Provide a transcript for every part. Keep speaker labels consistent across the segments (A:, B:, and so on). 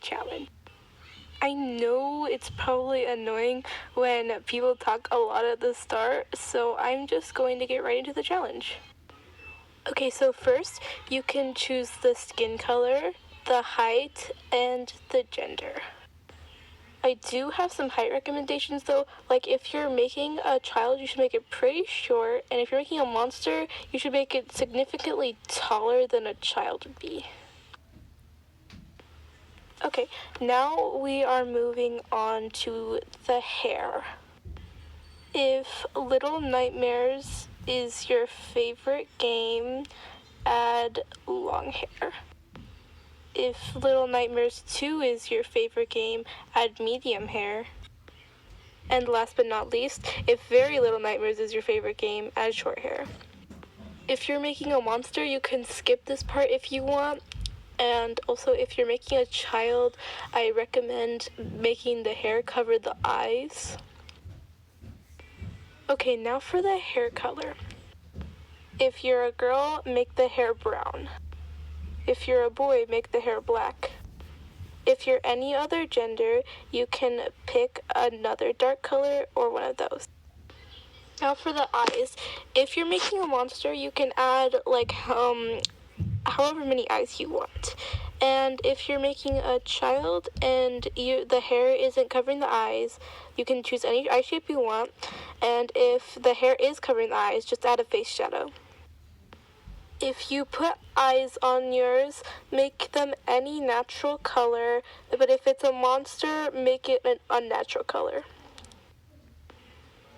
A: challenge. I know it's probably annoying when people talk a lot at the start, so I'm just going to get right into the challenge. Okay, so first you can choose the skin color, the height, and the gender. I do have some height recommendations though, like if you're making a child, you should make it pretty short, and if you're making a monster, you should make it significantly taller than a child would be. Okay, now we are moving on to the hair. If Little Nightmares is your favorite game, add long hair. If Little Nightmares 2 is your favorite game, add medium hair. And last but not least, if Very Little Nightmares is your favorite game, add short hair. If you're making a monster, you can skip this part if you want. And also, if you're making a child, I recommend making the hair cover the eyes. Okay, now for the hair color. If you're a girl, make the hair brown. If you're a boy, make the hair black. If you're any other gender, you can pick another dark color or one of those. Now for the eyes. If you're making a monster, you can add however many eyes you want. And if you're making a child and the hair isn't covering the eyes, you can choose any eye shape you want. And if the hair is covering the eyes, just add a face shadow. If you put eyes on yours, make them any natural color, but if it's a monster, make it an unnatural color.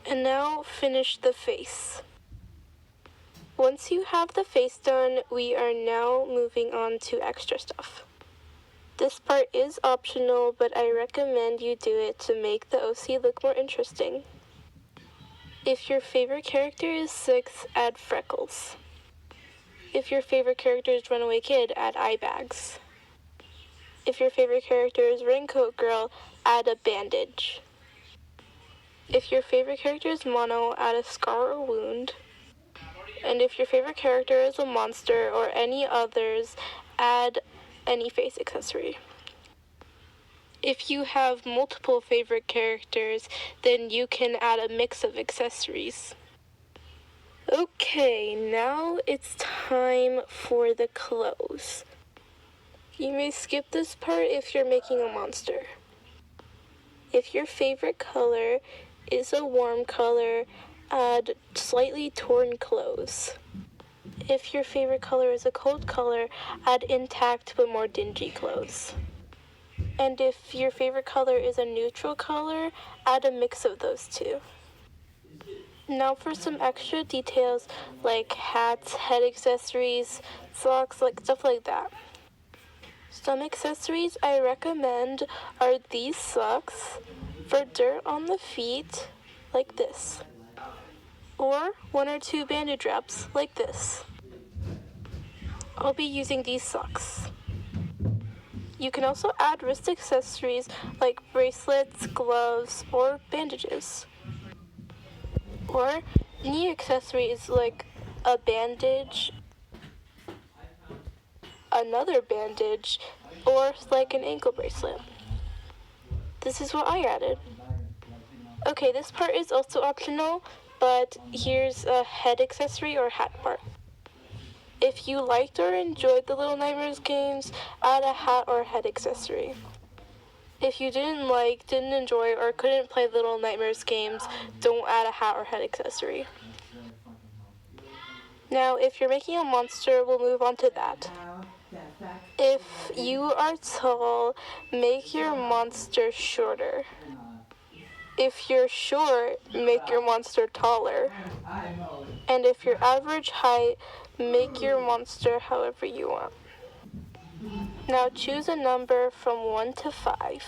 A: And now finish the face. Once you have the face done, we are now moving on to extra stuff. This part is optional, but I recommend you do it to make the OC look more interesting. If your favorite character is Six, add freckles. If your favorite character is Runaway Kid, add eye bags. If your favorite character is Raincoat Girl, add a bandage. If your favorite character is Mono, add a scar or wound. And if your favorite character is a monster or any others, add any face accessory. If you have multiple favorite characters, then you can add a mix of accessories. Okay, now it's time for the clothes. You may skip this part if you're making a monster. If your favorite color is a warm color, add slightly torn clothes. If your favorite color is a cold color, add intact but more dingy clothes. And if your favorite color is a neutral color, add a mix of those two. Now for some extra details like hats, head accessories, socks, stuff like that. Some accessories I recommend are these socks for dirt on the feet, like this. Or 1 or 2 bandage wraps, like this. I'll be using these socks. You can also add wrist accessories like bracelets, gloves, or bandages. Or knee accessories like a bandage, another bandage, or like an ankle bracelet. This is what I added. Okay, this part is also optional, but here's a head accessory or hat part. If you liked or enjoyed the Little Nightmares games, add a hat or head accessory. If you didn't enjoy, or couldn't play Little Nightmares games, don't add a hat or head accessory. Now, if you're making a monster, we'll move on to that. If you are tall, make your monster shorter. If you're short, make your monster taller. And if you're average height, make your monster however you want. Now choose a number from 1 to 5.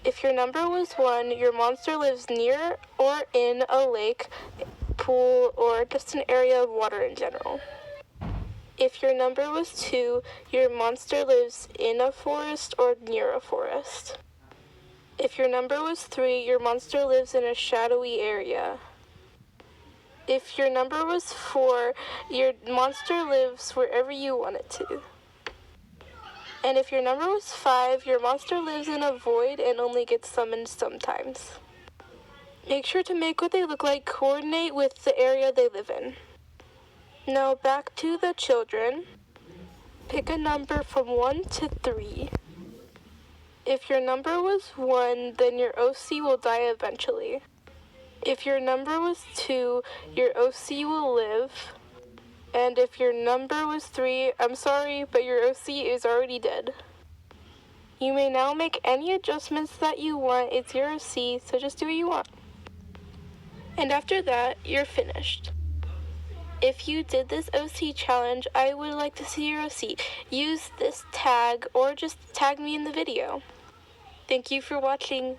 A: If your number was 1, your monster lives near or in a lake, pool, or just an area of water in general. If your number was 2, your monster lives in a forest or near a forest. If your number was 3, your monster lives in a shadowy area. If your number was 4, your monster lives wherever you want it to. And if your number was 5, your monster lives in a void and only gets summoned sometimes. Make sure to make what they look like coordinate with the area they live in. Now back to the children. Pick a number from 1 to 3. If your number was 1, then your OC will die eventually. If your number was 2, your OC will live. And if your number was 3, I'm sorry, but your OC is already dead. You may now make any adjustments that you want. It's your OC, so just do what you want. And after that, you're finished. If you did this OC challenge, I would like to see your OC. Use this tag or just tag me in the video. Thank you for watching.